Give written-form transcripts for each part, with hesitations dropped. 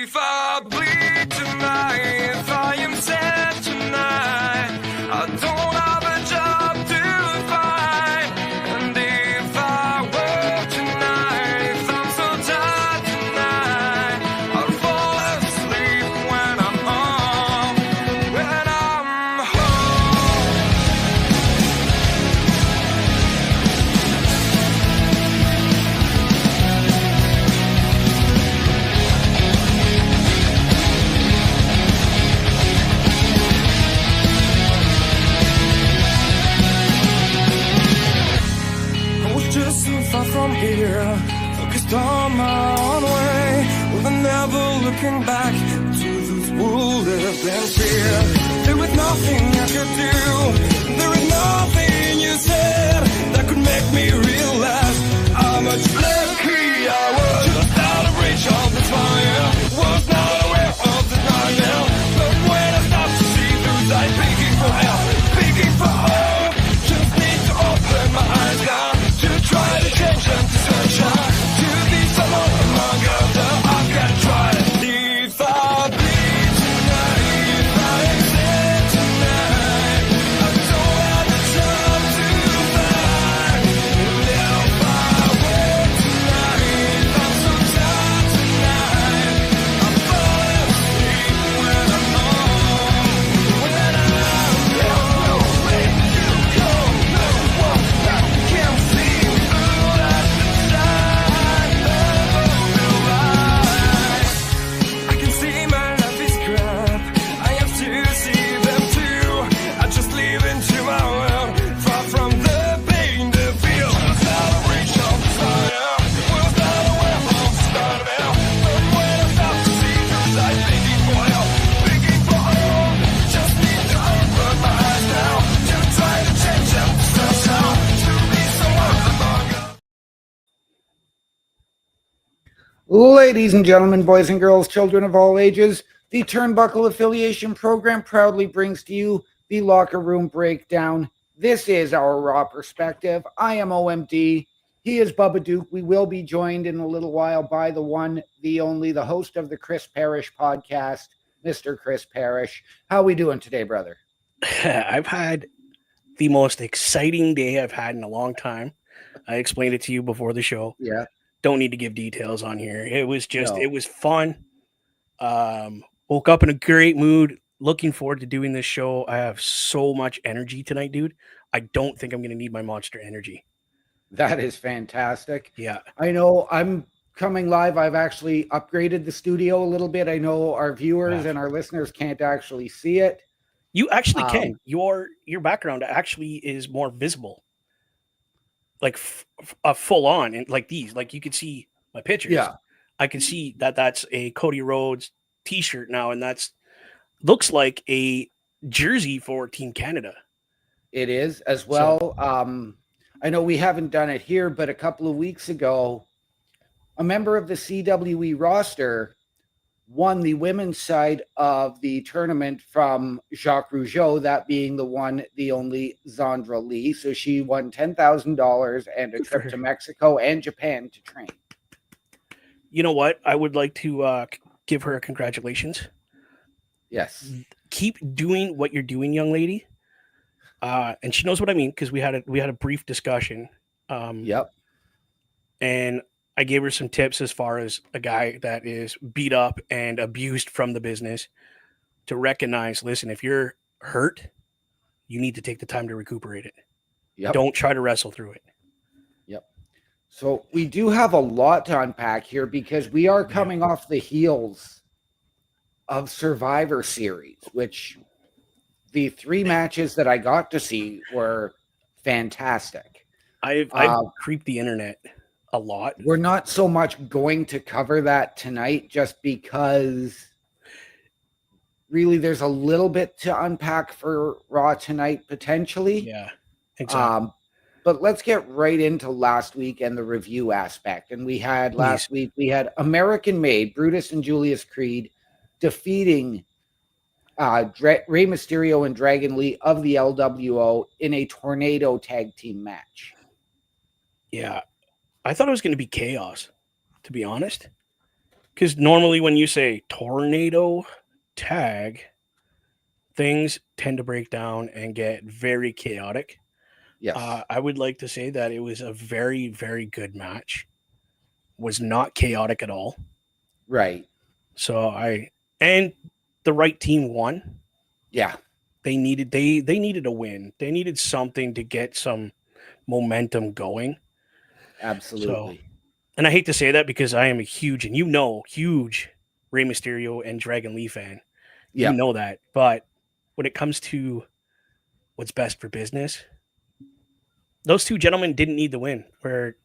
if I bleed tonight, if I am sad tonight, I don't have a job to find. And if I work tonight, if I'm so tired tonight, I'll fall asleep when I'm home, when I'm home. I was just so far from here, focused on my own way, with never looking back to those who lived in fear. There was nothing I could do, there was nothing you said that could make me realize how much lucky I was. Just out of reach of the fire, was not aware of the nightmare. But when I stopped to see through sight, begging for help, begging for hope, just need to open my eyes now to try to change them to sunshine, to be someone among others. I can try. If I bleed tonight, if I am sad tonight, I don't have a job to find. And if I work tonight, if I'm so tired tonight, I fall asleep when I'm home, when I'm home. No way to go, no one that can see through that side of the light. I can see my life is crap, I have to see them too. I just live into my world, far from the pain, the feel. Was out of reach of the fire, was not aware of the start of hell. But when I stopped to see through sight, begging for help, begging for hope, just need to open my eyes now to try to change them somehow, to be someone among us. Ladies and gentlemen, boys and girls, children of all ages, the Turnbuckle Affiliation Program proudly brings to you the Locker Room Breakdown. This is our Raw Perspective. I am OMD. He is Bubba Duke. We will be joined in a little while by the one, the only, the host of the Chris Parrish podcast, Mr. Chris Parrish. How we doing today, brother? I've had the most exciting day I've had in a long time. I explained it to you before the show. Yeah. Don't need to give details on here. It was just, No. it was fun. Woke up in a great mood. Looking forward to doing this show. I have so much energy tonight, dude. I don't think I'm going to need my Monster Energy. That is fantastic. Yeah. I know I'm coming live. I've actually upgraded the studio a little bit. I know our viewers Yeah. and our listeners can't actually see it. You actually can. Your background actually is more visible. Like full on, and like these, like you can see my pictures. Yeah. I can see that that's a Cody Rhodes t-shirt now, and that's looks like a jersey for Team Canada. It is as well. I know we haven't done it here, but a couple of weeks ago, a member of the CWE roster won the women's side of the tournament from Jacques Rougeau, that being the one, the only Zandra Lee. So she won $10,000 and a trip to Mexico and Japan to train. You know what? I would like to give her a congratulations. Yes. Keep doing what you're doing, young lady. And she knows what I mean, because we had a brief discussion. Yep. And I gave her some tips as far as a guy that is beat up and abused from the business to recognize, listen, if you're hurt, you need to take the time to recuperate it. Yep. Don't try to wrestle through it. Yep. So we do have a lot to unpack here because we are coming off the heels of Survivor Series, which the 3 matches that I got to see were fantastic. I've creeped the internet a lot. We're not so much going to cover that tonight just because really there's a little bit to unpack for Raw tonight potentially. Yeah, exactly. But let's get right into last week and the review aspect. And we had last week, we had American Made, Brutus and Julius Creed defeating Rey Mysterio and Dragon Lee of the LWO in a tornado tag team match. Yeah. I thought it was going to be chaos, to be honest. Because normally when you say tornado tag, things tend to break down and get very chaotic. Yes. I would like to say that it was a very, very good match. Was not chaotic at all. Right. So and the right team won. Yeah. They needed a win. They needed something to get some momentum going. Absolutely. And I hate to say that because I am a huge Rey Mysterio and Dragon Lee fan. Yeah. You know that. But when it comes to what's best for business, those two gentlemen didn't need the win, where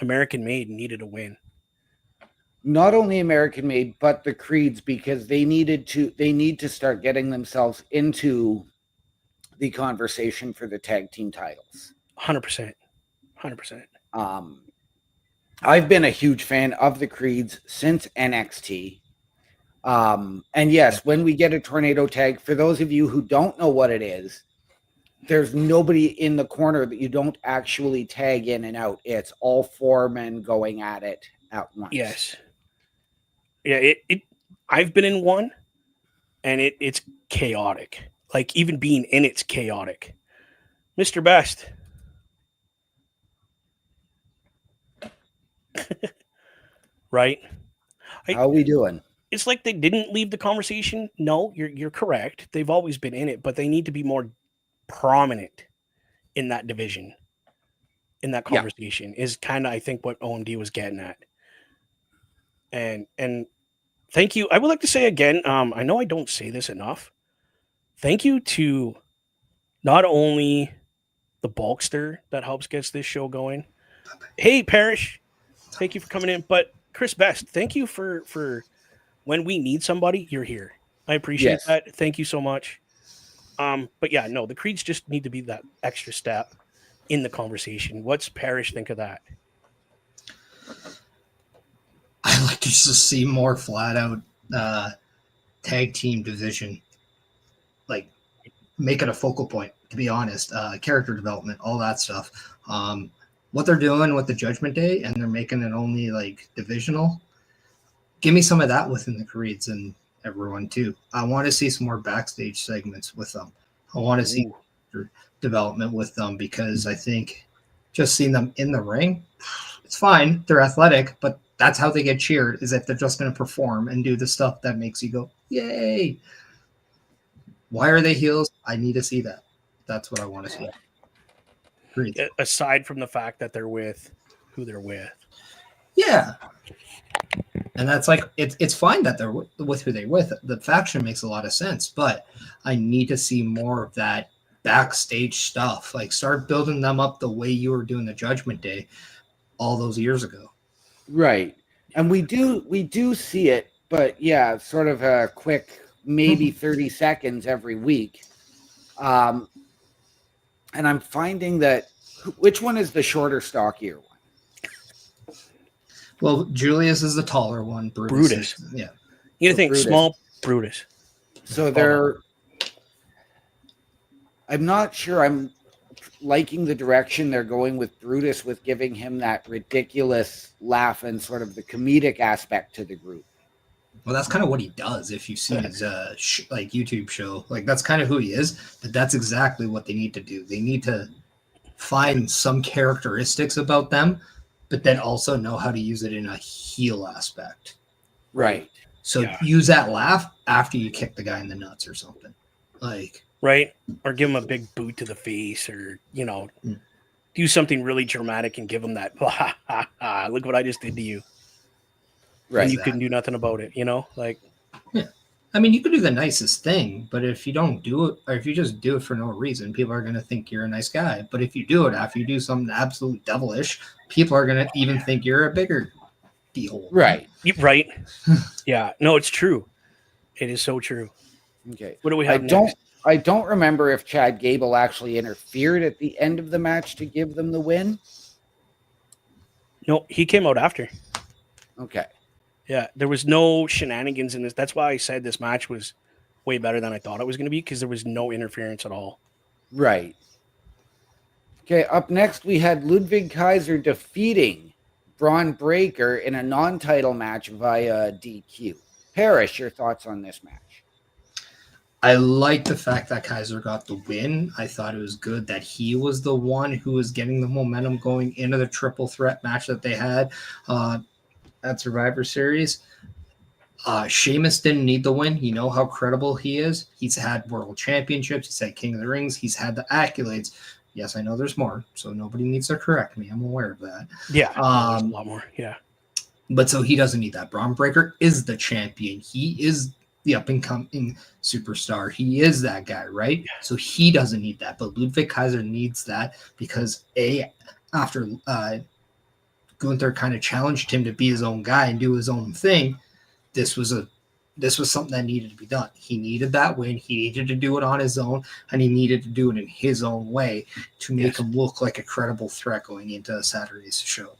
American Made needed a win. Not only American Made, but the Creeds, because they need to start getting themselves into the conversation for the tag team titles. 100%. 100%. I've been a huge fan of the Creeds since NXT. And yes, when we get a tornado tag, for those of you who don't know what it is, there's nobody in the corner that you don't actually tag in and out. It's all four men going at it at once. Yes. Yeah, I've been in one, and it's chaotic. Like, even being in it's chaotic. Mr. Best. Right? How are we doing? It's like they didn't leave the conversation. No, you're correct. They've always been in it, but they need to be more prominent in that division. In that conversation is kind of, I think, what OMD was getting at. And thank you. I would like to say again, I know I don't say this enough. Thank you to not only the Bulkster that helps gets this show going. Hey, Parrish, thank you for coming in. But Chris Best, thank you for when we need somebody, you're here. I appreciate that. Thank you so much. But yeah, no, the Creeds just need to be that extra step in the conversation. What's Parrish think of that? I like to just see more flat out tag team division. Like, make it a focal point, to be honest. Character development, all that stuff. What they're doing with the Judgment Day, and they're making it only like divisional. Give me some of that within the Creeds and everyone too. I want to see some more backstage segments with them. I want to see development with them, because I think just seeing them in the ring, it's fine. They're athletic, but that's how they get cheered, is if they're just going to perform and do the stuff that makes you go, yay. Why are they heels? I need to see that. That's what I want to see. Great. Aside from the fact that they're with who they're with. Yeah. And that's like, it's fine that they're with who they're with. The faction makes a lot of sense, but I need to see more of that backstage stuff. Like, start building them up the way you were doing the Judgment Day all those years ago. Right. And we do see it, but yeah, sort of a quick, maybe 30 seconds every week. And I'm finding that, which one is the shorter, stockier one? Well, Julius is the taller one. Brutus. Yeah. You think Brutus. small Brutus. So they're, I'm not sure I'm liking the direction they're going with Brutus, with giving him that ridiculous laugh and sort of the comedic aspect to the group. Well, that's kind of what he does. If you've seen his like YouTube show, like, that's kind of who he is. But that's exactly what they need to do. They need to find some characteristics about them, but then also know how to use it in a heel aspect. Right. So use that laugh after you kick the guy in the nuts or something. Like, right? Or give him a big boot to the face, or, do something really dramatic and give him that, look what I just did to you. Right. And you couldn't do nothing about it, like. Yeah. I mean, you could do the nicest thing, but if you don't do it, or if you just do it for no reason, people are going to think you're a nice guy. But if you do it after you do something absolute devilish, people are going to even think you're a bigger deal. Right. Right. Yeah. No, it's true. It is so true. Okay. What do we have next? I don't remember if Chad Gable actually interfered at the end of the match to give them the win. No, he came out after. Okay. Yeah, there was no shenanigans in this. That's why I said this match was way better than I thought it was going to be, because there was no interference at all. Right. Okay, up next we had Ludwig Kaiser defeating Braun Breaker in a non-title match via DQ. Parrish, your thoughts on this match? I like the fact that Kaiser got the win. I thought it was good that he was the one who was getting the momentum going into the triple threat match that they had at Survivor Series. Sheamus didn't need the win. You know how credible he is. He's had world championships. He's had King of the Rings. He's had the accolades. Yes, I know there's more, so nobody needs to correct me. I'm aware of that. Yeah, there's a lot more. Yeah. But so he doesn't need that. Braun Breaker is the champion. He is the up-and-coming superstar. He is that guy, right? Yeah. So he doesn't need that. But Ludwig Kaiser needs that because, after Gunther kind of challenged him to be his own guy and do his own thing, this was something that needed to be done. He needed that win. He needed to do it on his own, and he needed to do it in his own way to make him look like a credible threat going into Saturday's show.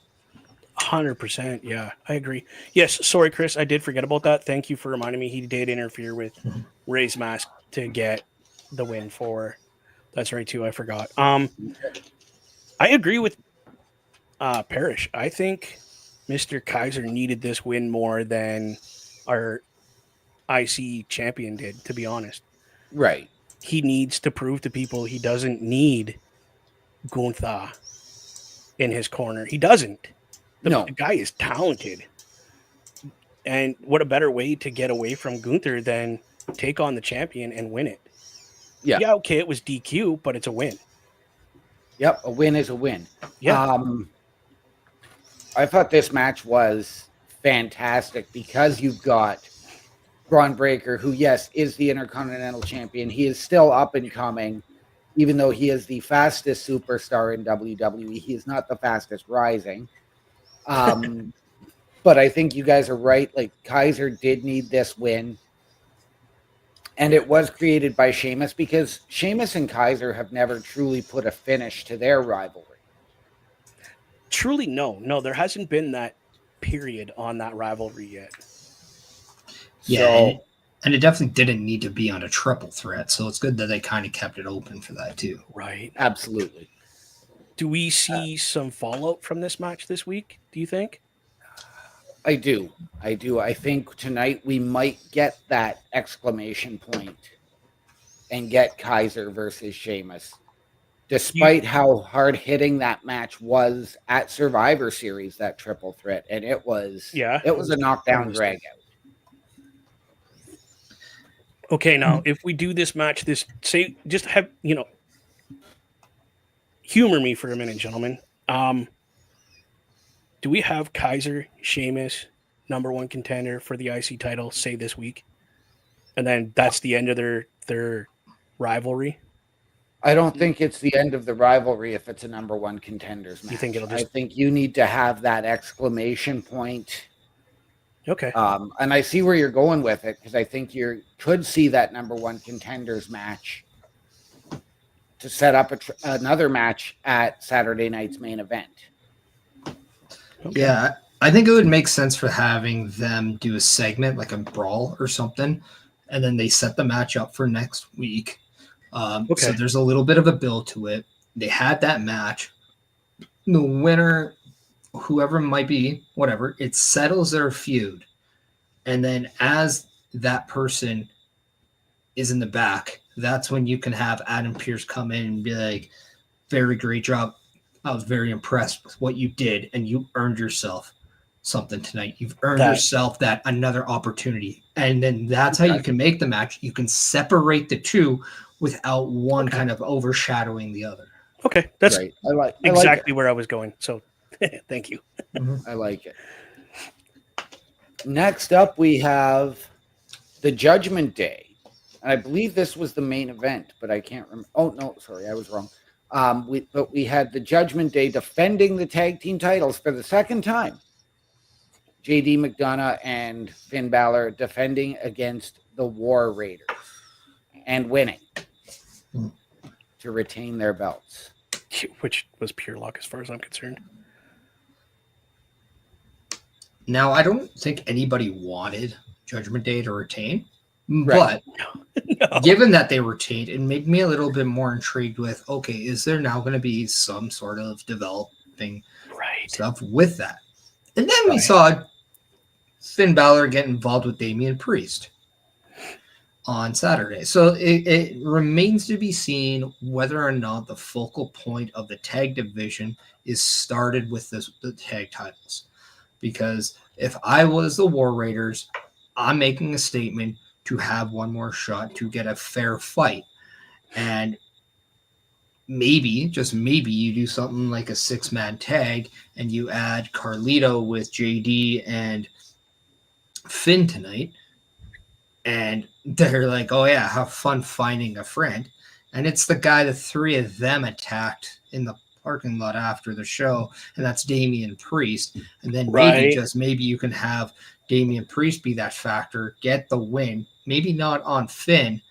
100%. Yeah, I agree. Yes, sorry, Chris. I did forget about that. Thank you for reminding me. He did interfere with Ray's mask to get the win for. That's right, too. I forgot. I agree with Parrish. I think Mr. Kaiser needed this win more than our IC champion did, to be honest. Right. He needs to prove to people he doesn't need Gunther in his corner. He doesn't. The guy is talented. And what a better way to get away from Gunther than take on the champion and win it. Yeah. Yeah, okay, it was DQ, but it's a win. Yep, a win is a win. Yeah. I thought this match was fantastic because you've got Braun Breaker, who, yes, is the Intercontinental Champion. He is still up and coming, even though he is the fastest superstar in WWE. He is not the fastest rising. But I think you guys are right. Like, Kaiser did need this win. And it was created by Sheamus because Sheamus and Kaiser have never truly put a finish to their rivalry. Truly, no, there hasn't been that period on that rivalry yet. Yeah, and it definitely didn't need to be on a triple threat, so it's good that they kind of kept it open for that too. Right. Absolutely. Do we see some fallout from this match this week, do you think? I do. I think tonight we might get that exclamation point and get Kaiser versus Sheamus. Despite how hard-hitting that match was at Survivor Series, that triple threat, and it was a knockdown drag out. Okay, now if we do this match, just have humor me for a minute, gentlemen. Do we have Kaiser, Sheamus, number one contender for the IC title, say this week, and then that's the end of their rivalry? I don't think it's the end of the rivalry if it's a number one contenders match. You think it'll I think you need to have that exclamation point. Okay. And I see where you're going with it because I think you could see that number one contenders match to set up another match at Saturday night's main event. Okay. Yeah, I think it would make sense for having them do a segment like a brawl or something, and then they set the match up for next week. So there's a little bit of a build to it. They had that match. The winner, whoever might be, whatever, it settles their feud. And then as that person is in the back, that's when you can have Adam Pearce come in and be like, very great job. I was very impressed with what you did, and you earned yourself something tonight. You've earned yourself that another opportunity. And then that's how you can make the match. You can separate the two without one kind of overshadowing the other. Okay, that's right. I like exactly where I was going. So thank you. I like it. Next up, we have the Judgment Day. And I believe this was the main event, but I can't remember. Oh, no, sorry, I was wrong. We had the Judgment Day defending the tag team titles for the second time. JD McDonough and Finn Balor defending against the War Raiders and winning to retain their belts. Which was pure luck as far as I'm concerned. Now, I don't think anybody wanted Judgment Day to retain, but given that they retained, it made me a little bit more intrigued with, okay, is there now going to be some sort of developing stuff with that? And then we saw Finn Balor get involved with Damian Priest on Saturday. So it remains to be seen whether or not the focal point of the tag division is started with the tag titles. Because if I was the War Raiders, I'm making a statement to have one more shot to get a fair fight. And maybe, just maybe, you do something like a 6-man tag and you add Carlito with JD and Finn tonight. And they're like, oh yeah, have fun finding a friend. And it's the guy the three of them attacked in the parking lot after the show, and that's Damian Priest. And then maybe you can have Damian Priest be that factor, get the win. Maybe not on Finn.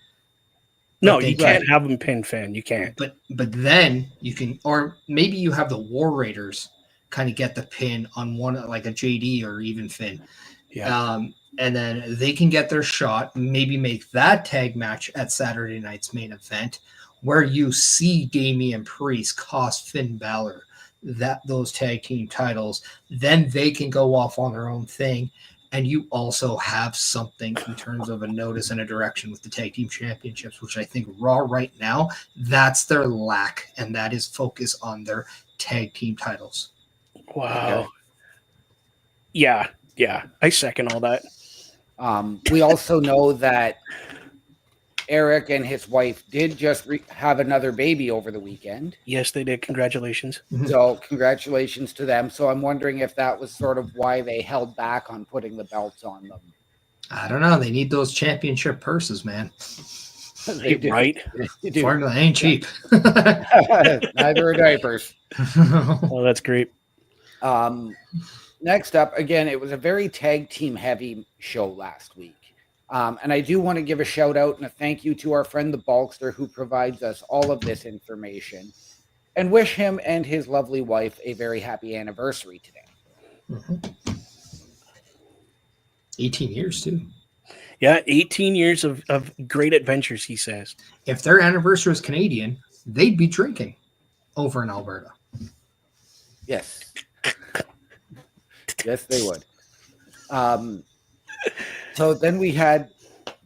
No, you can't have him pin Finn. You can't. But then you can, or maybe you have the War Raiders kind of get the pin on one, like a JD or even Finn. Yeah. And then they can get their shot, maybe make that tag match at Saturday night's main event, where you see Damian Priest cost Finn Balor those tag team titles. Then they can go off on their own thing, and you also have something in terms of a notice and a direction with the tag team championships, which I think Raw right now, that's their lack, and that is focus on their tag team titles. Wow. Yeah, I second all that. We also know that Eric and his wife did just have another baby over the weekend. Yes, they did. Congratulations. So congratulations to them. So I'm wondering if that was sort of why they held back on putting the belts on them. I don't know. They need those championship purses, man. They do. Right? They do. Formula ain't cheap. Neither are diapers. Oh, that's great. Next up, again, it was a very tag team heavy show last week. And I do want to give a shout out and a thank you to our friend, the Bulkster, who provides us all of this information, and wish him and his lovely wife a very happy anniversary today. 18 years, too. Yeah, 18 years of great adventures, he says. If their anniversary was Canadian, they'd be drinking over in Alberta. Yes. Yes, they would. So then we had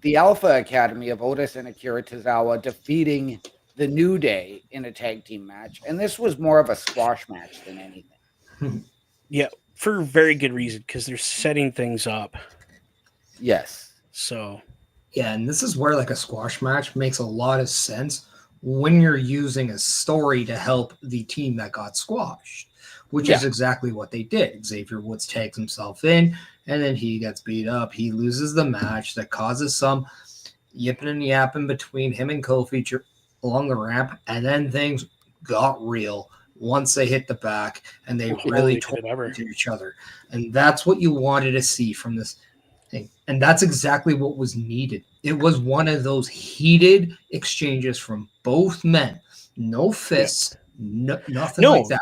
the Alpha Academy of Otis and Akira Tozawa defeating the New Day in a tag team match. And this was more of a squash match than anything. Yeah, for very good reason, because they're setting things up. Yes. So. Yeah, and this is where like a squash match makes a lot of sense when you're using a story to help the team that got squashed, which is exactly what they did. Xavier Woods tags himself in, and then he gets beat up. He loses the match. That causes some yipping and yapping between him and Kofi along the ramp, and then things got real once they hit the back, and they really tore into each other. And that's what you wanted to see from this thing. And that's exactly what was needed. It was one of those heated exchanges from both men. No fists, nothing like that.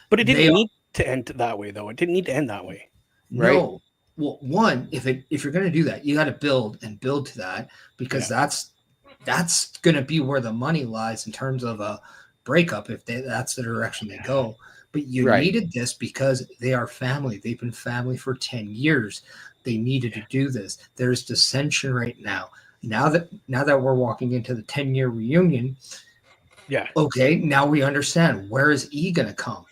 But it didn't need to end that way, though. It didn't need to end that way. Right? No. Well, one, if you're going to do that, you got to build to that, because that's going to be where the money lies in terms of a breakup, if that's the direction they go. But you needed this because they are family. They've been family for 10 years. They needed to do this. There's dissension right now. Now that we're walking into the 10-year reunion, okay, now we understand, where is E going to come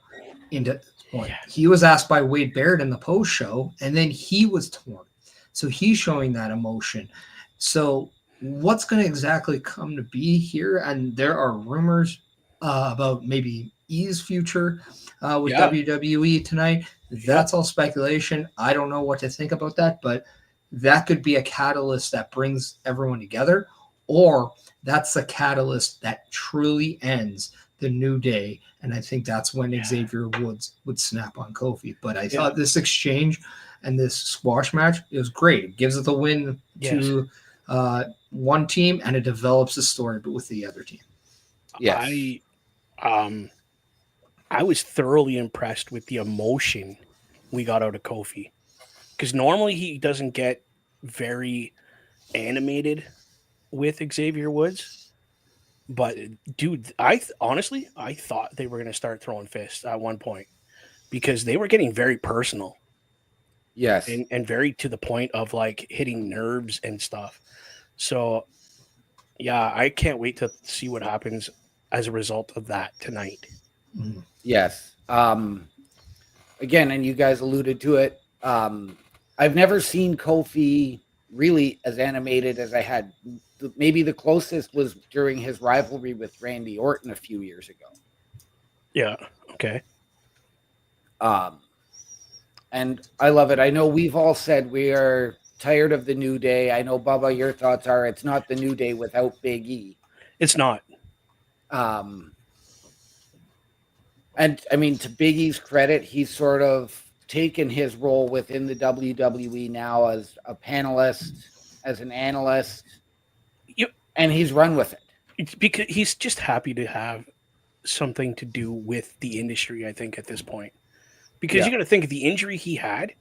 into this point? He was asked by Wade Barrett in the post show, and then he was torn. So he's showing that emotion. So what's going to exactly come to be here? And there are rumors about maybe E's future with WWE tonight. That's all speculation. I don't know what to think about that, but that could be a catalyst that brings everyone together, or that's the catalyst that truly ends the New Day. And I think that's when Xavier Woods would snap on Kofi. But I thought this exchange and this squash match, it was great. It gives it the win to one team, and it develops the story but with the other team. Yes. I was thoroughly impressed with the emotion we got out of Kofi, because normally he doesn't get very animated with Xavier Woods. But dude, honestly thought they were going to start throwing fists at one point, because they were getting very personal Yes. and very to the point of like hitting nerves and stuff. So yeah, I can't wait to see what happens as a result of that tonight. Mhm. Yes. Again, and you guys alluded to it. I've never seen Kofi really as animated as I had. Maybe the closest was during his rivalry with Randy Orton a few years ago. Yeah. Okay. And I love it. I know we've all said we are tired of the New Day. I know, Bubba, your thoughts are it's not the New Day without Big E. It's not. And I mean, to Big E's credit, he's sort of taken his role within the WWE now as a panelist, as an analyst, and he's run with it. It's because he's just happy to have something to do with the industry, I think, at this point. Because you got to think of the injury he had.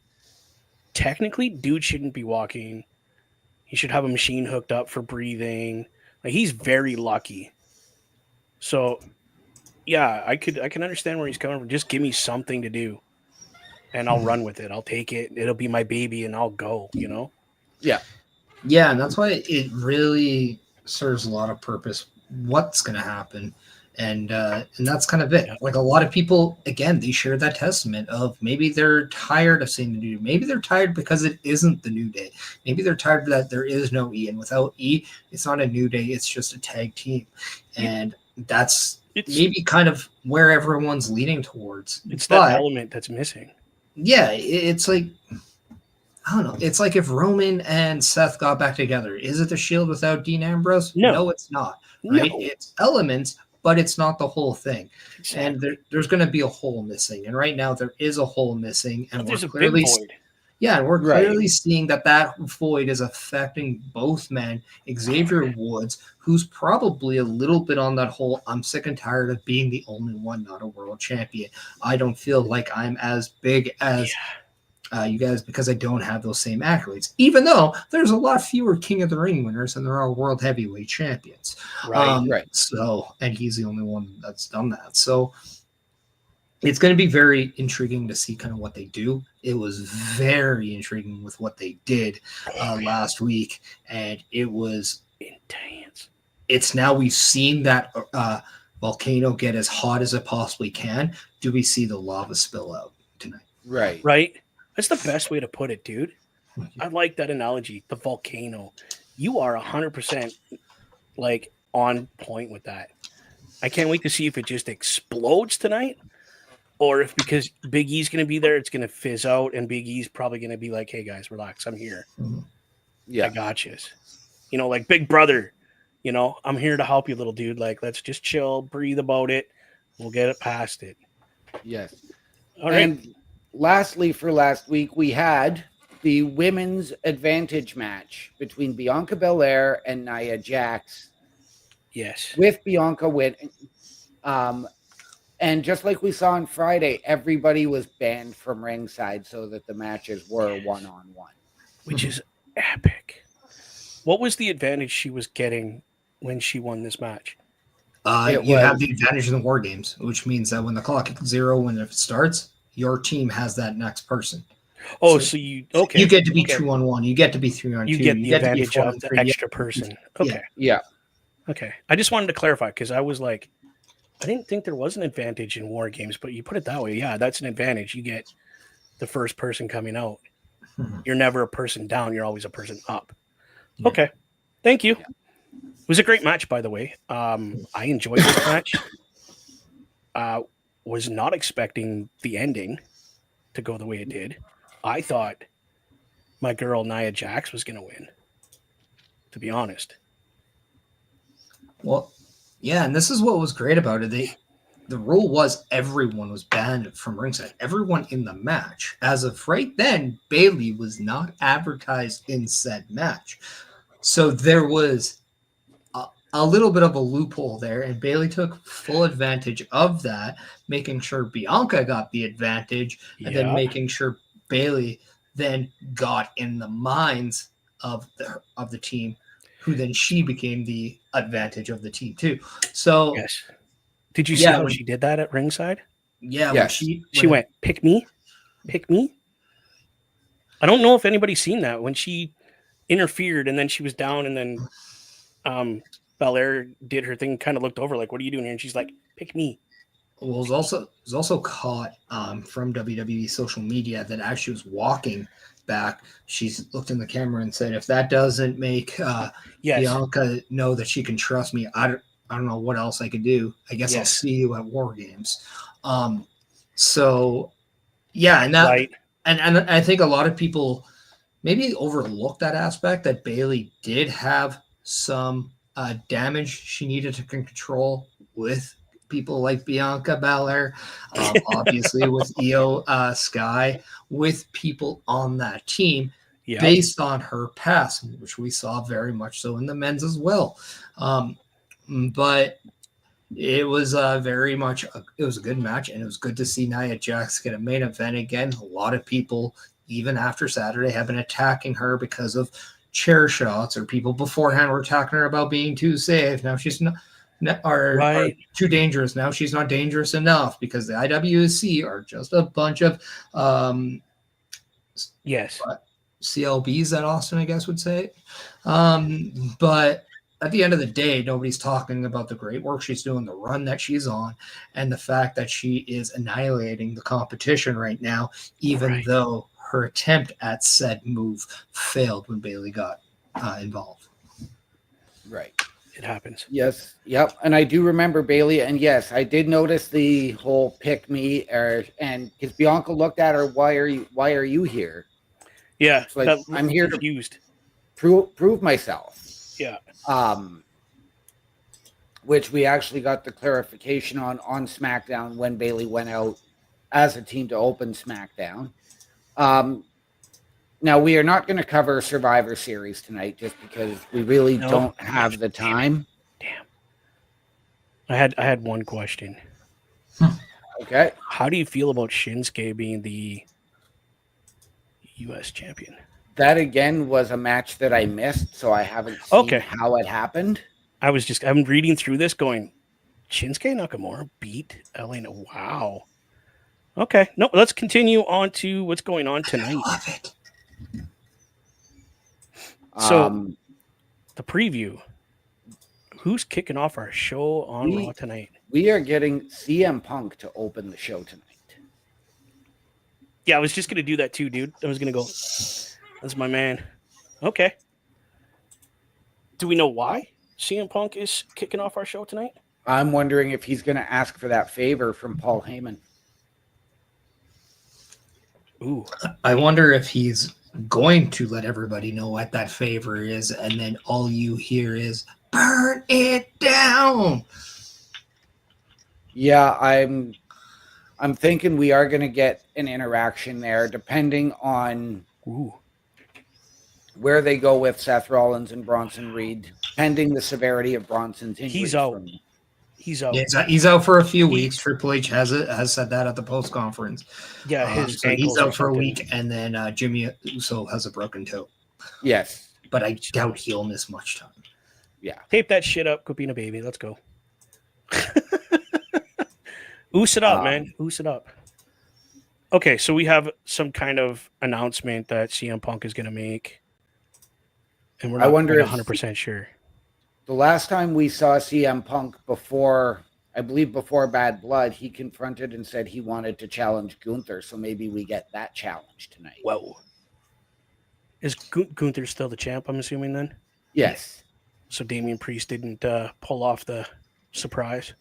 Technically, dude shouldn't be walking. He should have a machine hooked up for breathing. Like, he's very lucky. So, yeah, I can understand where he's coming from. Just give me something to do, and I'll run with it. I'll take it. It'll be my baby, and I'll go. You know? Yeah. Yeah, and that's why it really serves a lot of purpose. What's going to happen? And that's kind of it. Yeah. Like a lot of people, again, they share that testament of maybe they're tired of seeing the New Day. Maybe they're tired because it isn't the New Day. Maybe they're tired that there is no E. And without E, it's not a New Day. It's just a tag team. And that's maybe kind of where everyone's leaning towards. It's that element that's missing. Yeah, it's like, I don't know. It's like if Roman and Seth got back together. Is it the Shield without Dean Ambrose? No, it's not. Right? No. It's elements, but it's not the whole thing. Exactly. And there's going to be a hole missing. And right now there is a hole missing. And There's we're a clearly, big void. yeah, and we're Right. clearly seeing that void is affecting both men. Xavier Woods, who's probably a little bit on that whole, I'm sick and tired of being the only one, not a world champion. I don't feel like I'm as big as you guys because I don't have those same accolades, even though there's a lot fewer King of the Ring winners than there are world heavyweight champions. Right. So, and he's the only one that's done that. So it's going to be very intriguing to see kind of what they do. It was very intriguing with what they did last week. And it was Intense. It's now we've seen that volcano get as hot as it possibly can. Do we see the lava spill out tonight? Right. Right. That's the best way to put it, dude. I like that analogy. The volcano. You are 100% like on point with that. I can't wait to see if it just explodes tonight, or if because Big E's going to be there, it's going to fizz out, and Big E's probably going to be like, "Hey guys, relax. I'm here. Yeah. I got you." You know, like Big Brother. You know, I'm here to help you, little dude. Like, let's just chill, breathe about it. We'll get it past it. Yes. All right. And lastly, for last week, we had the women's advantage match between Bianca Belair and Nia Jax, Yes. with Bianca winning. And just like we saw on Friday, everybody was banned from ringside so that the matches were one-on-one. Which is epic. What was the advantage she was getting when she won this match? You have the advantage in the War Games, which means that when the clock hits 0, when it starts, your team has that next person. Oh, so you okay? You get to be 2-on-1. You get to be 3-on-2. You get the advantage to be of the 4-on-3. extra person. Okay. Yeah. Okay. I just wanted to clarify because I was like, I didn't think there was an advantage in War Games, but you put it that way. Yeah, that's an advantage. You get the first person coming out. Mhm. You're never a person down. You're always a person up. Yeah. Okay. Thank you. It was a great match, by the way. I enjoyed this match. Was not expecting the ending to go the way it did. I thought my girl Nia Jax was going to win, to be honest. Well, yeah, and this is what was great about it. The rule was everyone was banned from ringside. Everyone in the match. As of right then, Bayley was not advertised in said match. So there was a little bit of a loophole there, and Bayley took full advantage of that, making sure Bianca got the advantage, and then making sure Bayley then got in the minds of the team, who then she became the advantage of the team too. So Yes. Did you see how she did that at ringside? yeah, Yes. when She went, pick me, pick me. I don't know if anybody's seen that when she interfered and then she was down and then Belair did her thing, kind of looked over like, "What are you doing here?" And she's like, "Pick me." Well, it was also caught from WWE social media that as she was walking back, she's looked in the camera and said, "If that doesn't make Yes. Bianca know that she can trust me, I don't know what else I could do. I guess I'll Yes. see you at War Games." So yeah, and that Right. and I think a lot of people maybe overlooked that aspect that Bayley did have some damage she needed to control with people like Bianca Belair, obviously with Io Sky, with people on that team Yeah. based on her past, which we saw very much so in the men's as well. But it was very much it was a good match, and it was good to see Nia Jax get a main event again. A lot of people, even after Saturday, have been attacking her because of chair shots, or people beforehand were attacking her about being too safe. Now she's not. Are too dangerous. Now she's not dangerous enough because the IWC are just a bunch of Yes. CLBs that Austin, I guess, would say. But at the end of the day, nobody's talking about the great work she's doing, the run that she's on, and the fact that she is annihilating the competition right now, even though her attempt at said move failed when Bayley got involved. Right. It happens. Yes. Yep. And I do remember Bayley. And yes, I did notice the whole pick me, and because Bianca looked at her, why are you here? Yeah. It's like, I'm here confused. to prove myself. Yeah. Which we actually got the clarification on SmackDown when Bayley went out as a team to open SmackDown. Now, we are not going to cover Survivor Series tonight just because we really don't have the time. Damn. I had one question. Okay. How do you feel about Shinsuke being the U.S. champion? That, again, was a match that I missed, so I haven't seen how it happened. I'm reading through this going, Shinsuke Nakamura beat Elena. Wow. Okay. No, let's continue on to what's going on tonight. I love it. So, the preview. Who's kicking off our show on Raw tonight? We are getting CM Punk to open the show tonight. Yeah, I was just going to do that too, dude. I was going to go, that's my man. Okay. Do we know why CM Punk is kicking off our show tonight? I'm wondering if he's going to ask for that favor from Paul Heyman. Ooh. I wonder if he's going to let everybody know what that favor is, and then all you hear is burn it down. Yeah, I'm thinking we are going to get an interaction there, depending on where they go with Seth Rollins and Bronson Reed, pending the severity of Bronson's injury. He's out. He's out. Yeah, he's out for a few weeks. Triple H has said that at the post conference. Yeah, so he's out for a week, and then Jimmy Uso has a broken toe. Yes, but I doubt he'll miss much time. Yeah, tape that shit up, Copina baby. Let's go. Oos it up, man. Oos it up. Okay, so we have some kind of announcement that CM Punk is going to make, and we're not 100% sure. The last time we saw CM Punk before Bad Blood, he confronted and said he wanted to challenge Gunther, so maybe we get that challenge tonight. Whoa. Is Gunther still the champ, I'm assuming, then? Yes. So Damian Priest didn't pull off the surprise?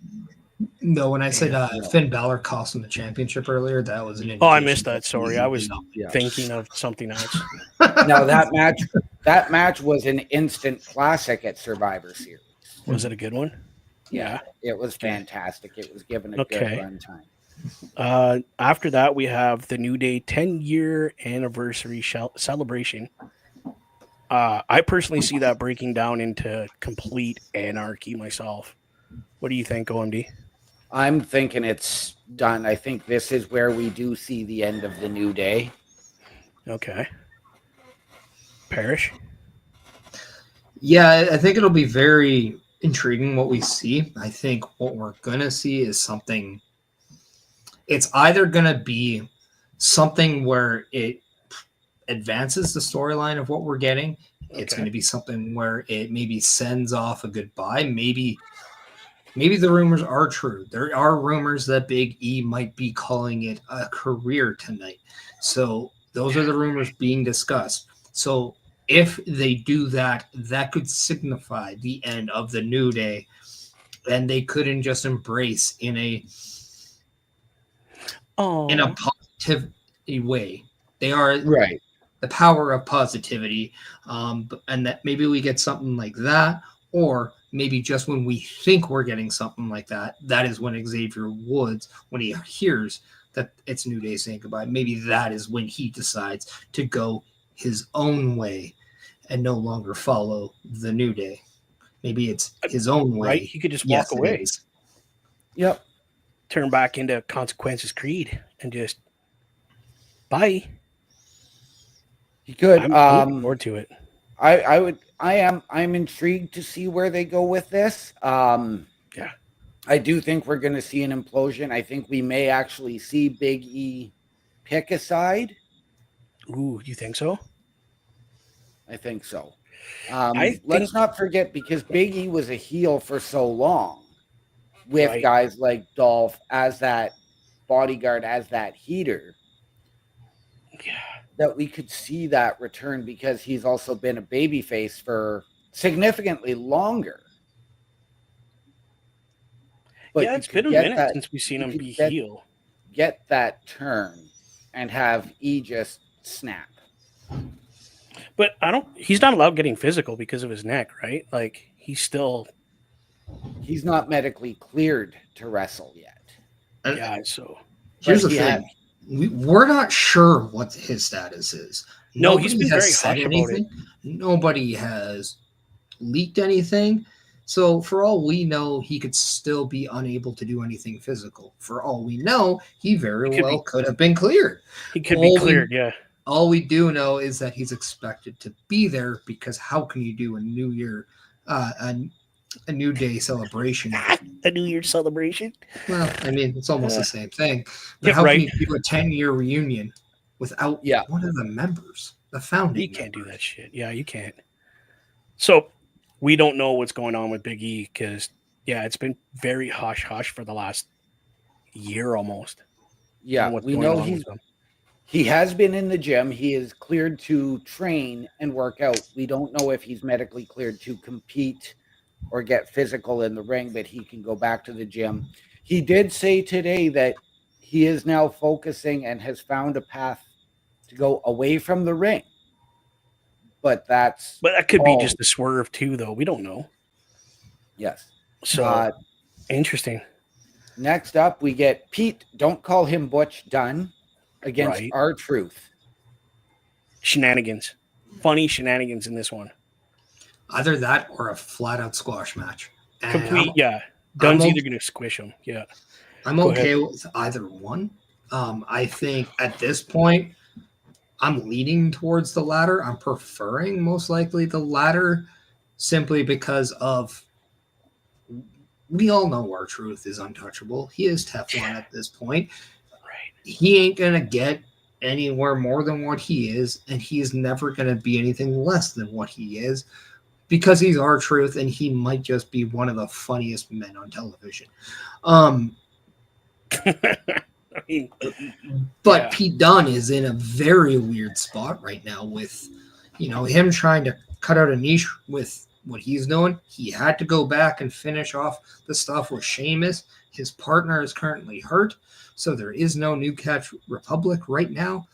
No, when I said Finn Balor cost him the championship earlier, that was an indication. Oh, I missed that. Sorry. I was thinking of something else. No, that match was an instant classic at Survivor Series. Was it a good one? Yeah, it was fantastic. It was given a good run time. After that, we have the New Day 10-year anniversary celebration. I personally see that breaking down into complete anarchy myself. What do you think, OMD? I'm thinking it's done. I think this is where we do see the end of the New Day. Okay. Parrish? Yeah, I think it'll be very intriguing what we see. I think what we're going to see is something. It's either going to be something where it advances the storyline of what we're getting. It's Okay. going to be something where it maybe sends off a goodbye. Maybe the rumors are true. There are rumors that Big E might be calling it a career tonight. So those are the rumors being discussed. So if they do that, that could signify the end of the New Day, and they couldn't just embrace in a Oh, positive way. They are Right. the power of positivity, and that maybe we get something like that, or maybe just when we think we're getting something like that, that is when Xavier Woods, when he hears that it's New Day saying goodbye, maybe that is when he decides to go his own way and no longer follow the New Day. Maybe it's his own way. right. He could just Yes, walk it away, is. Yep. turn back into Consequences Creed, and just bye. He could. I'm looking forward to it. I'm intrigued to see where they go with this. Yeah. I do think we're going to see an implosion. I think we may actually see Big E pick a side. Ooh, you think so? I think so. I Let's think- not forget, because Big E was a heel for so long with Right. guys like Dolph as that bodyguard, as that heater, Yeah. that we could see that return, because he's also been a babyface for significantly longer. But Yeah, you it's could been a get minute that- since we've seen you him could be get- heel. Get that turn and have E just snap. But he's not allowed getting physical because of his neck, right? Like he's still, He's not medically cleared to wrestle yet. And yeah. So here's But the he thing. We're not sure what his status is. No, he's Nobody been has very said hush about it. anything. Nobody has leaked anything. So for all we know, he could still be unable to do anything physical. For all we know, he very He could well be- could have been cleared. he could be All we- cleared. Yeah. All we do know is that he's expected to be there, because how can you do a New Year, a New Day celebration? A New Year's celebration. Well, I mean, it's almost the same thing. But Yeah, how right. can you do a 10-year reunion without Yeah. one of the members, the founding? You can't do members? that shit. Yeah, you can't. So we don't know what's going on with Big E because, yeah, it's been very hush hush for the last year almost. Yeah, on what's we going know on with him. he has been in the gym. He is cleared to train and work out. We don't know if he's medically cleared to compete or get physical in the ring, but he can go back to the gym. He did say today that he is now focusing and has found a path to go away from the ring. But that's But that could be all. just a swerve too, though. We don't know. Yes. So interesting. Next up, we get Pete, don't call him Butch, Dunn against Right. R-Truth. Shenanigans. Funny shenanigans in this one. Either that or a flat-out squash match. And Complete, yeah. Dunn's I'm either going to squish him. Yeah. I'm Go okay with either one. I think at this point, I'm leaning towards the latter. I'm preferring most likely the latter, simply because of, we all know R-Truth is untouchable. He is Teflon at this point. Right. He ain't gonna get anywhere more than what he is, and he is never gonna be anything less than what he is, because he's R-Truth, and he might just be one of the funniest men on television. I mean, But Yeah. Pete Dunne is in a very weird spot right now with, him trying to cut out a niche with what he's doing. He had to go back and finish off the stuff with Sheamus. His partner is currently hurt, so there is no New Catch Republic right now.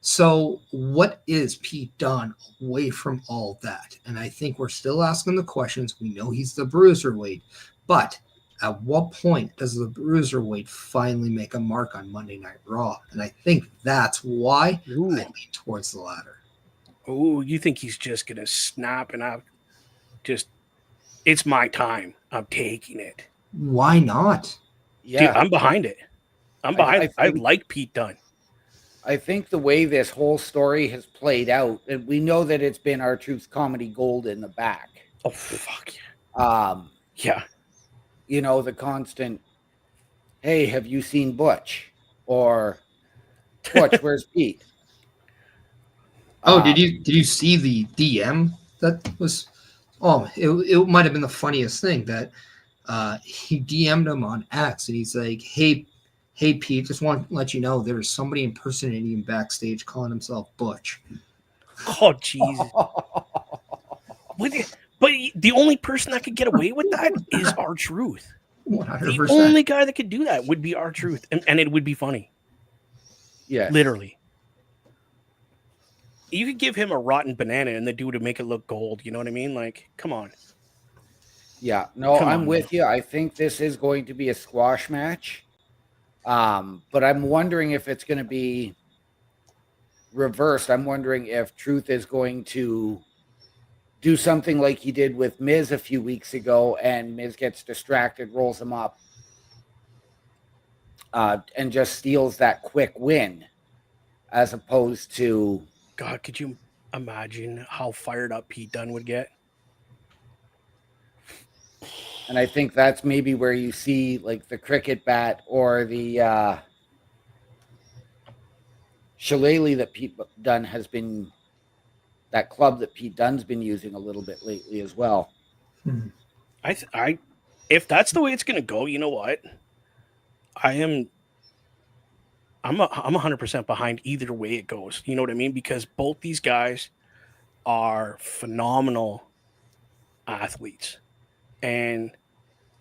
So what is Pete Dunne away from all that? And I think we're still asking the questions. We know he's the bruiserweight, but at what point does the bruiserweight finally make a mark on Monday Night Raw? And I think that's why I lean towards the latter. oh, you think he's just going to snap and it's my time. I'm taking it. Why not? Yeah. Dude, I'm behind it. I think- like Pete Dunne. I think the way this whole story has played out, and we know that it's been R-Truth's comedy gold in the back. Oh, fuck yeah. Yeah. The constant, hey, have you seen Butch? Or Butch, where's Pete? Oh, did you see the DM that was? Oh, it might have been the funniest thing that he DM'd him on X, and he's like, "Hey, Pete, just want to let you know there's somebody impersonating him backstage calling himself Butch." Oh, Jesus. But the only person that could get away with that is R-Truth. 100%. The only guy that could do that would be R-Truth, and it would be funny. Yes. Literally. You could give him a rotten banana and the dude would make it look gold. You know what I mean? Like, come on. Yeah. No, Come I'm on, with you. I think this is going to be a squash match. But I'm wondering if it's going to be reversed. I'm wondering if Truth is going to do something like he did with Miz a few weeks ago, and Miz gets distracted, rolls him up, and just steals that quick win, as opposed to... God, could you imagine how fired up Pete Dunne would get? And I think that's maybe where you see like the cricket bat or the shillelagh that Pete Dunne has been, that club that Pete Dunne's been using a little bit lately as well. I if that's the way it's going to go, you know what? I'm 100% behind either way it goes. You know what I mean? Because both these guys are phenomenal athletes. And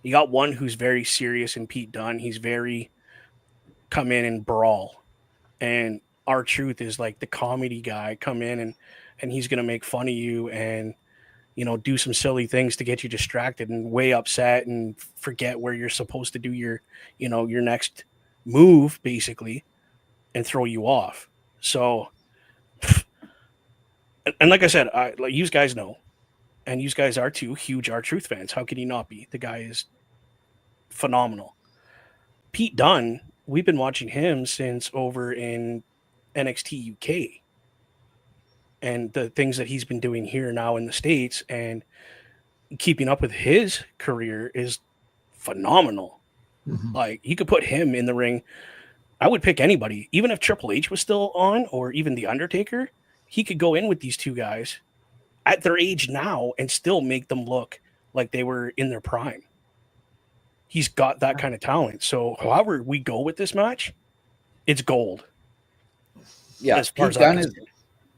you got one who's very serious in Pete Dunne. He's very come in and brawl. And R-Truth is like the comedy guy, come in and he's going to make fun of you and, you know, do some silly things to get you distracted and way upset and forget where you're supposed to do your, you know, your next move basically and throw you off. So, and like I said, like you guys know, and you guys are too huge R-Truth fans. How can you not be? The guy is phenomenal. Pete Dunne, we've been watching him since over in NXT UK. And the things that he's been doing here now in the States and keeping up with his career is phenomenal. Mm-hmm. Like, you could put him in the ring. I would pick anybody. Even if Triple H was still on or even The Undertaker, he could go in with these two guys at their age now and still make them look like they were in their prime. He's got that kind of talent. So however we go with this match, it's gold. Yeah, as far as I'm concerned.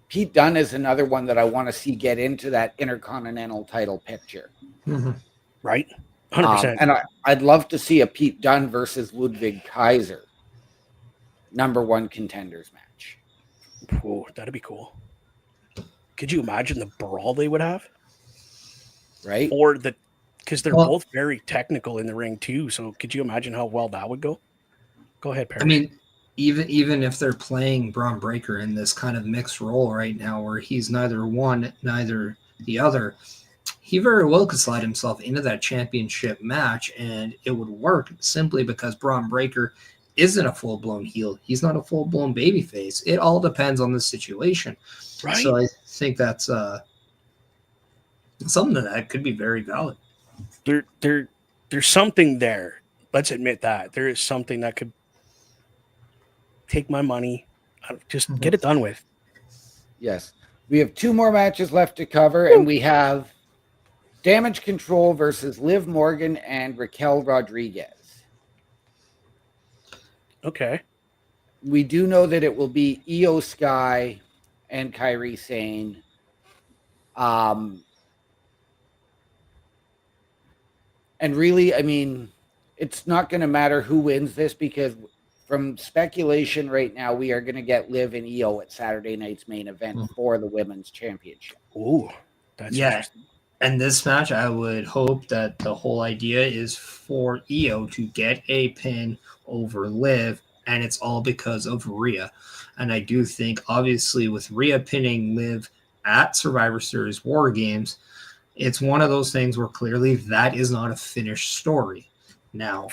Pete Dunne is another one that I want to see get into that Intercontinental title picture. Mm-hmm. Right? 100%. And I'd love to see a Pete Dunne versus Ludwig Kaiser #1 contenders match. Oh, that'd be cool. Could you imagine the brawl they would have? Right? Or because they're both very technical in the ring too. So could you imagine how well that would go? Go ahead, Perry. I mean, even if they're playing Braun Breaker in this kind of mixed role right now where he's neither one, neither the other, he very well could slide himself into that championship match and it would work simply because Braun Breaker isn't a full-blown heel. He's not a full-blown babyface. It all depends on the situation. Right. So I think that's something that could be very valid. There's something there. Let's admit that. There is something that could take my money. Just get it done with. Yes. We have 2 more matches left to cover, and we have Damage Control versus Liv Morgan and Raquel Rodriguez. Okay. We do know that it will be Io Sky and Kairi Sane. And really, I mean, it's not going to matter who wins this because from speculation right now, we are going to get Liv and Io at Saturday night's main event for the Women's Championship. Ooh, that's interesting. And this match, I would hope that the whole idea is for Io to get a pin over Liv, and it's all because of Rhea. And I do think, obviously, with Rhea pinning Liv at Survivor Series War Games, it's one of those things where clearly that is not a finished story. Now,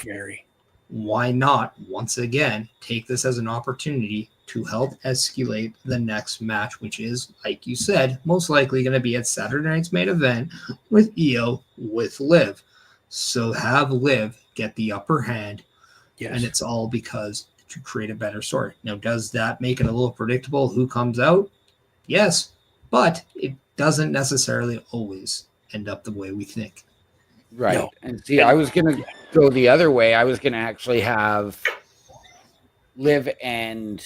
why not, once again, take this as an opportunity to help escalate the next match, which is, like you said, most likely going to be at Saturday night's main event with Io with Liv. So have Liv get the upper hand, and it's all because to create a better story. Now, does that make it a little predictable who comes out? Yes, but it doesn't necessarily always end up the way we think. Right. No. And see, And- I was going to go the other way. I was going to actually have Liv and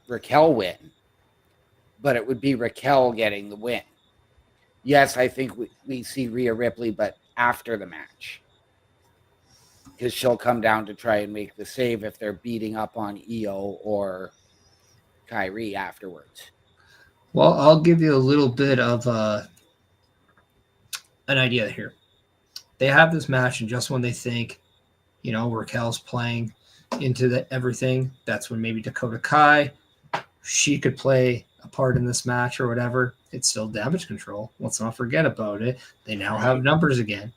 Raquel win, but it would be Raquel getting the win. Yes, I think we see Rhea Ripley, but after the match. Because she'll come down to try and make the save if they're beating up on Io or Kyrie afterwards. Well, I'll give you a little bit of an idea here. They have this match, and just when they think, Raquel's playing into everything, that's when maybe Dakota Kai, she could play a part in this match or whatever. It's still Damage Control. Let's not forget about it. They now have numbers again.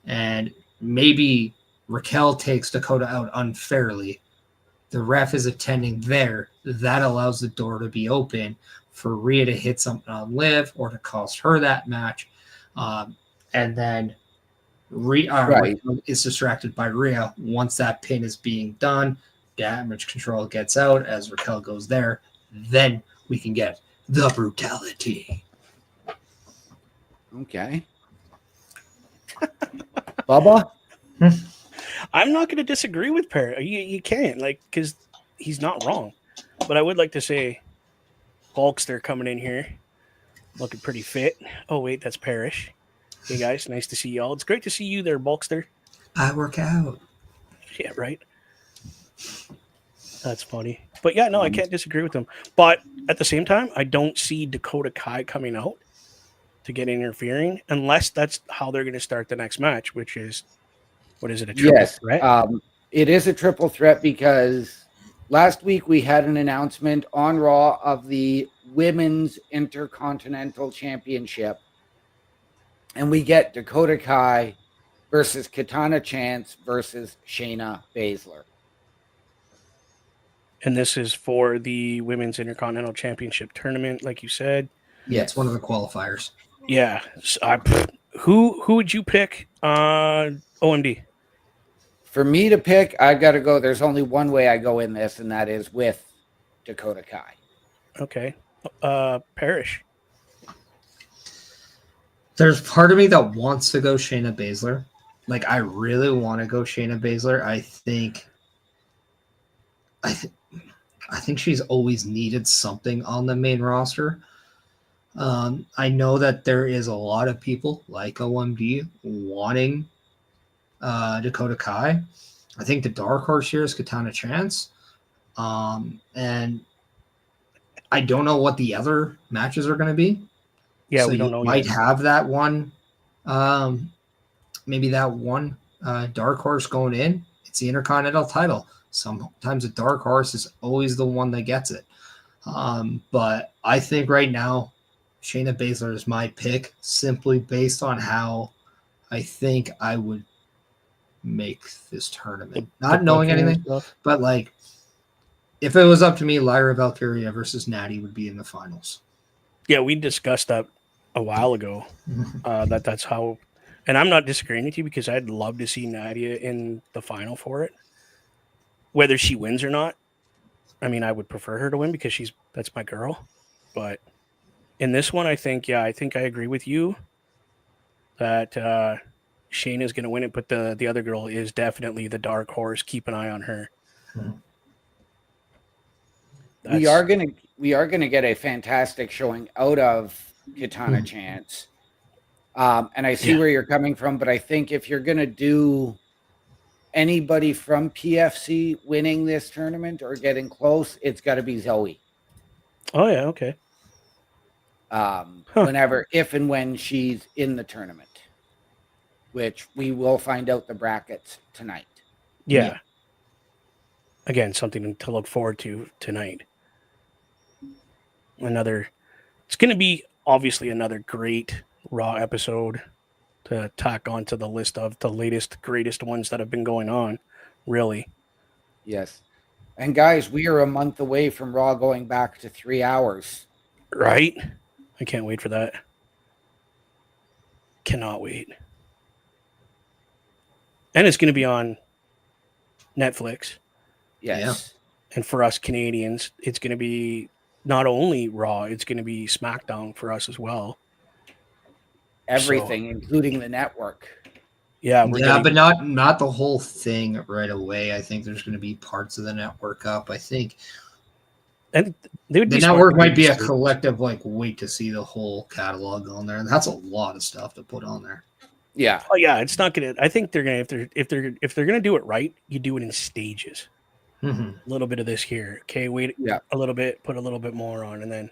And maybe Raquel takes Dakota out unfairly. The ref is attending there. That allows the door to be open for Rhea to hit something on Liv or to cost her that match. And then Raquel is distracted by Rhea. Once that pin is being done, Damage Control gets out as Raquel goes there. Then we can get the brutality. Okay. Bubba? I'm not going to disagree with Perry. You can't, because he's not wrong. But I would like to say, Hulkster coming in here, looking pretty fit. Oh, wait, that's Parrish. Hey, guys, nice to see y'all. It's great to see you there, Bulkster. I work out. Yeah, right? That's funny. But yeah, no, I can't disagree with him. But at the same time, I don't see Dakota Kai coming out to get interfering unless that's how they're going to start the next match, which is, what is it, a triple threat? It is a triple threat because last week we had an announcement on Raw of the Women's Intercontinental Championship, and we get Dakota Kai versus Katana Chance versus Shayna Baszler. And this is for the Women's Intercontinental Championship tournament, like you said. Yeah, it's one of the qualifiers. Yeah. So who would you pick OMD? For me to pick, I've got to go. There's only one way I go in this, and that is with Dakota Kai. Okay. Parrish. There's part of me that wants to go Shayna Baszler. Like, I really want to go Shayna Baszler. I think she's always needed something on the main roster. I know that there is a lot of people like OMD wanting Dakota Kai. I think the dark horse here is Katana Chance. And I don't know what the other matches are going to be. Yeah, so we don't know might yet. have that one, maybe that one dark horse going in. It's the Intercontinental title. Sometimes a dark horse is always the one that gets it. But I think right now, Shayna Baszler is my pick simply based on how I think I would make this tournament. Not knowing anything, but like if it was up to me, Lyra Valkyria versus Natty would be in the finals. Yeah, we discussed that a while ago. That's how, and I'm not disagreeing with you because I'd love to see Nadia in the final for it. Whether she wins or not, I mean, I would prefer her to win because that's my girl. But in this one, I think I agree with you that Shayna is going to win it, but the other girl is definitely the dark horse. Keep an eye on her. We are gonna get a fantastic showing out of Katana Chance, and I see where you're coming from. But I think if you're gonna do anybody from PFC winning this tournament or getting close, it's got to be Zoe. Oh yeah, okay. Whenever, if and when she's in the tournament, which we will find out the brackets tonight. Yeah. Again, something to look forward to tonight. It's going to be obviously another great Raw episode to tack onto the list of the latest, greatest ones that have been going on, really. Yes. And guys, we are a month away from Raw going back to 3 hours. Right? I can't wait for that. Cannot wait. And it's going to be on Netflix. Yes. And for us Canadians, it's going to be not only Raw, it's going to be SmackDown for us as well. Everything, including the network. Yeah, but not the whole thing right away. I think there's going to be parts of the network up. I think and they would the be network might be a smart. collective like wait to see the whole catalog on there, and that's a lot of stuff to put on there. Yeah. Oh yeah, it's not gonna. I think they're gonna if they're gonna do it right, you do it in stages. Mm-hmm. A little bit of this here. Okay, wait Yeah. a little bit, put a little bit more on, and then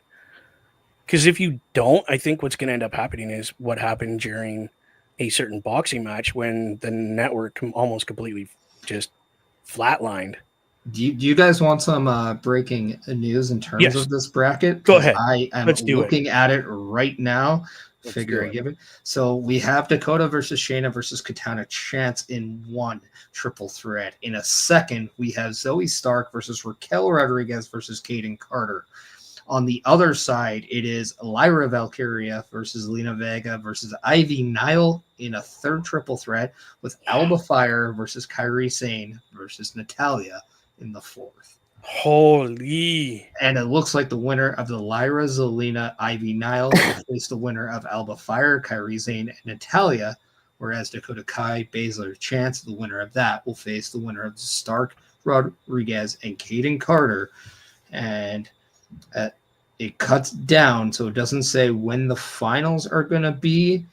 because if you don't, I think what's going to end up happening is what happened during a certain boxing match when the network almost completely just flatlined. Do you guys want some breaking news in terms of this bracket? Go ahead. I am looking at it right now. Figure I give it. So we have Dakota versus Shayna versus Katana Chance in one triple threat. In a second, we have Zoe Stark versus Raquel Rodriguez versus Kaden Carter. On the other side, it is Lyra Valkyria versus Lena Vega versus Ivy Nile in a third triple threat with Alba Fire versus Kairi Sane versus Natalia in the fourth. Holy. And it looks like the winner of the Lyra Zelina Ivy Nile is the winner of Alba Fire, Kairi Sane, and Natalia, whereas Dakota Kai, Baszler, Chance, the winner of that, will face the winner of Stark, Rodriguez, and Kaden Carter. And it cuts down, so it doesn't say when the finals are going to be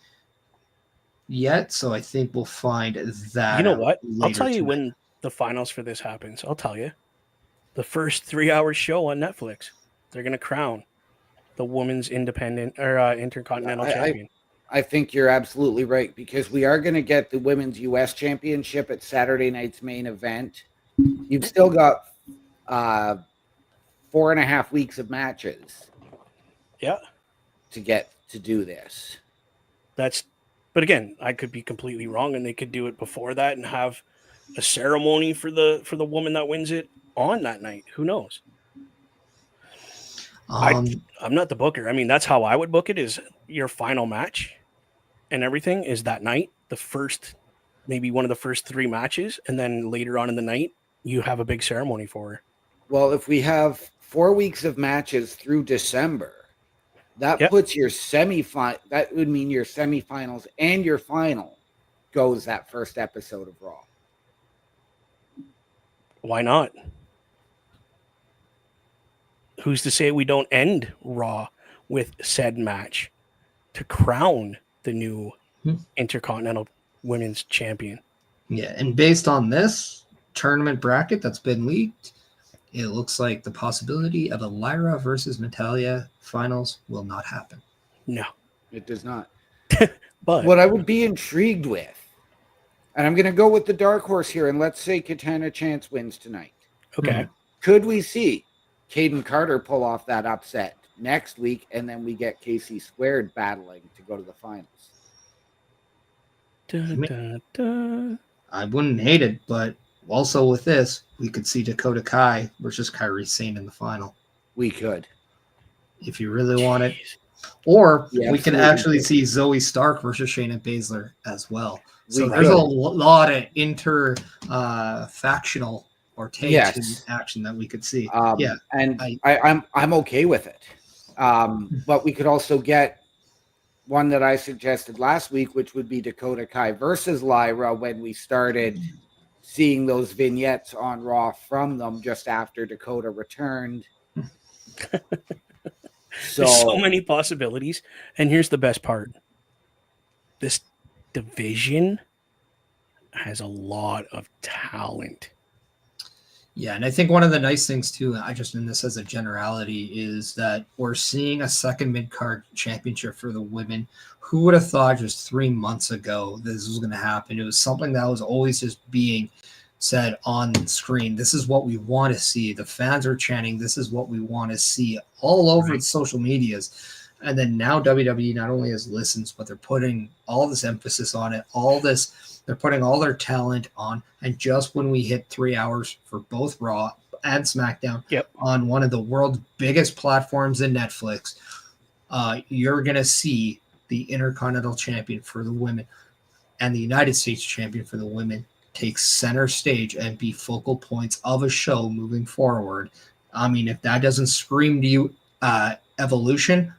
yet. So I think we'll find that. You know what? I'll tell you tonight. when the finals for this happens. I'll tell you. The first 3-hour show on Netflix. They're going to crown the women's independent or intercontinental champion. I think you're absolutely right, because we are going to get the women's U.S. championship at Saturday night's main event. You've still got 4.5 weeks of matches. Yeah. To get to do this. But again, I could be completely wrong, and they could do it before that and have a ceremony for the woman that wins it on that night. Who knows? I'm not the booker. I mean, that's how I would book it, is your final match and everything is that night, maybe one of the first 3 matches, and then later on in the night you have a big ceremony for her. Well, if we have 4 weeks of matches through December, that puts your that would mean your semifinals and your final goes that first episode of Raw. Why not? Who's to say we don't end Raw with said match to crown the new Intercontinental Women's Champion? Yeah, and based on this tournament bracket that's been leaked, it looks like the possibility of a Lyra versus Natalia finals will not happen. No, it does not. But what I would be intrigued with, and I'm going to go with the dark horse here, and let's say Katana Chance wins tonight. Okay. Could we see Kaden Carter pull off that upset next week, and then we get KC Squared battling to go to the finals? I wouldn't hate it, but also with this, we could see Dakota Kai versus Kairi Sane in the final. We could. If you really want it. Or we can actually see Zoe Stark versus Shayna Baszler as well. So there's a lot of factional or tag team action that we could see. And I'm okay with it. But we could also get one that I suggested last week, which would be Dakota Kai versus Lyra, when we started seeing those vignettes on Raw from them just after Dakota returned. There's so many possibilities. And here's the best part. This division has a lot of talent. Yeah, and I think one of the nice things too, I just mean this as a generality, is that we're seeing a second mid-card championship for the women. Who would have thought just 3 months ago this was going to happen? It was something that was always just being said on screen. This is what we want to see. The fans are chanting, this is what we want to see all over the social medias. And then now WWE not only has listens, but they're putting all this emphasis on it, they're putting all their talent on. And just when we hit 3 hours for both Raw and SmackDown on one of the world's biggest platforms in Netflix, you're going to see the Intercontinental Champion for the women and the United States Champion for the women take center stage and be focal points of a show moving forward. I mean, if that doesn't scream to you Evolution,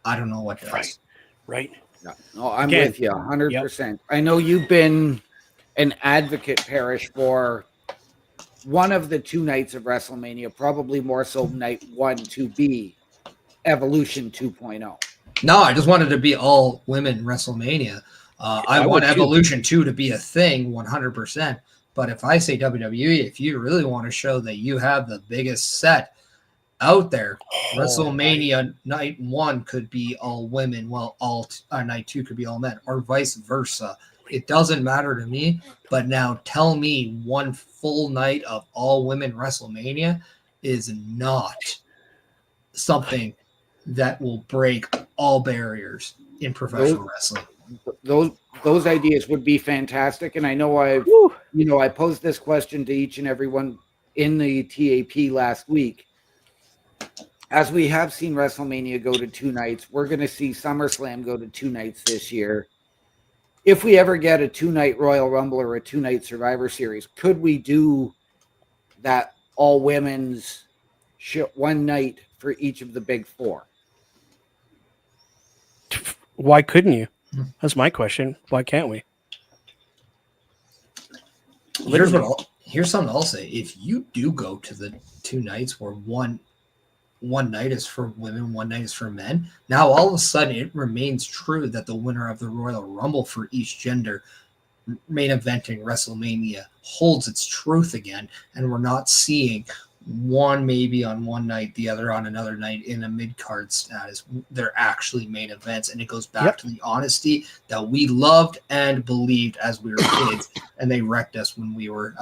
I don't know what does. Right. No, I'm Again, with you 100%. I know you've been an advocate, Parrish, for one of the 2 nights of WrestleMania, probably more so night 1 to be Evolution 2.0. No, I just wanted to be all women WrestleMania. I want Evolution 2 to be a thing 100%. But if I say WWE, if you really want to show that you have the biggest set out there, WrestleMania night 1 could be all women, while night 2 could be all men, or vice versa. It doesn't matter to me. But now tell me one full night of all women WrestleMania is not something that will break all barriers in professional wrestling. Those ideas would be fantastic, and I know I posed this question to each and everyone in the TAP last week. As we have seen WrestleMania go to 2 nights, we're going to see SummerSlam go to 2 nights this year. If we ever get a 2-night Royal Rumble or a 2-night Survivor Series, could we do that all women's one night for each of the big 4? Why couldn't you? That's my question. Why can't we? Here's something I'll say. If you do go to the 2 nights where one night is for women, one night is for men, now all of a sudden it remains true that the winner of the Royal Rumble for each gender main eventing WrestleMania holds its truth again, and we're not seeing one maybe on one night, the other on another night in a mid-card status. They're actually main events, and it goes back to the honesty that we loved and believed as we were kids, and they wrecked us when we were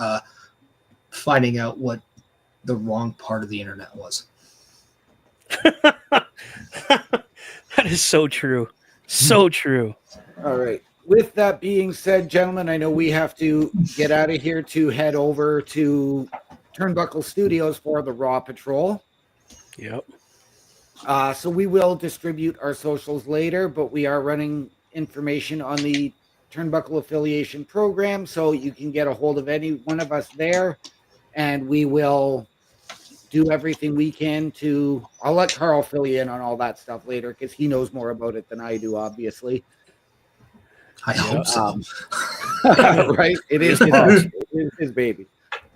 finding out what the wrong part of the internet was. That is so true. So true. All right. With that being said, gentlemen, I know we have to get out of here to head over to Turnbuckle Studios for the Raw Patrol. Yep. So we will distribute our socials later, but we are running information on the Turnbuckle Affiliation Program, so you can get a hold of any one of us there, and we will do everything we can to... I'll let Carl fill you in on all that stuff later, because he knows more about it than I do, obviously. I hope so. Right? It is his baby.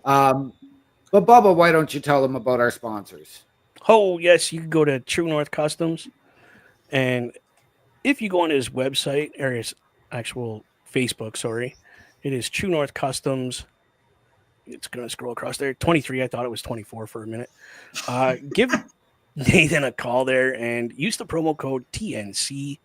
But Bubba, why don't you tell them about our sponsors? Oh, yes, you can go to True North Customs, and if you go on his website, or his actual Facebook, sorry, it is True North Customs. It's going to scroll across there. 23, I thought it was 24 for a minute. Give Nathan a call there and use the promo code TNC,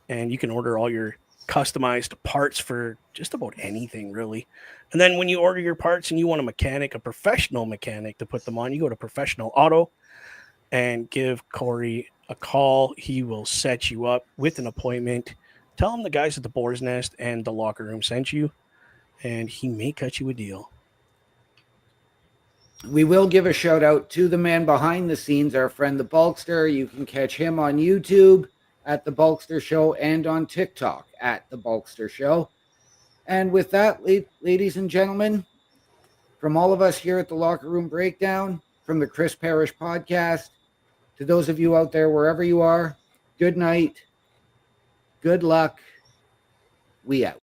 and you can order all your customized parts for just about anything, really. And then when you order your parts and you want a professional mechanic to put them on, you go to Professional Auto and give Corey a call. He will set you up with an appointment. Tell him the guys at the Boar's Nest and the Locker Room sent you, and he may cut you a deal. We will give a shout out to the man behind the scenes, our friend the Bulkster. You can catch him on YouTube at the Bulkster Show and on TikTok at the Bulkster Show. And with that, ladies and gentlemen, from all of us here at the Locker Room Breakdown, from the Chris Parrish Podcast, to those of you out there, wherever you are, good night, good luck, we out.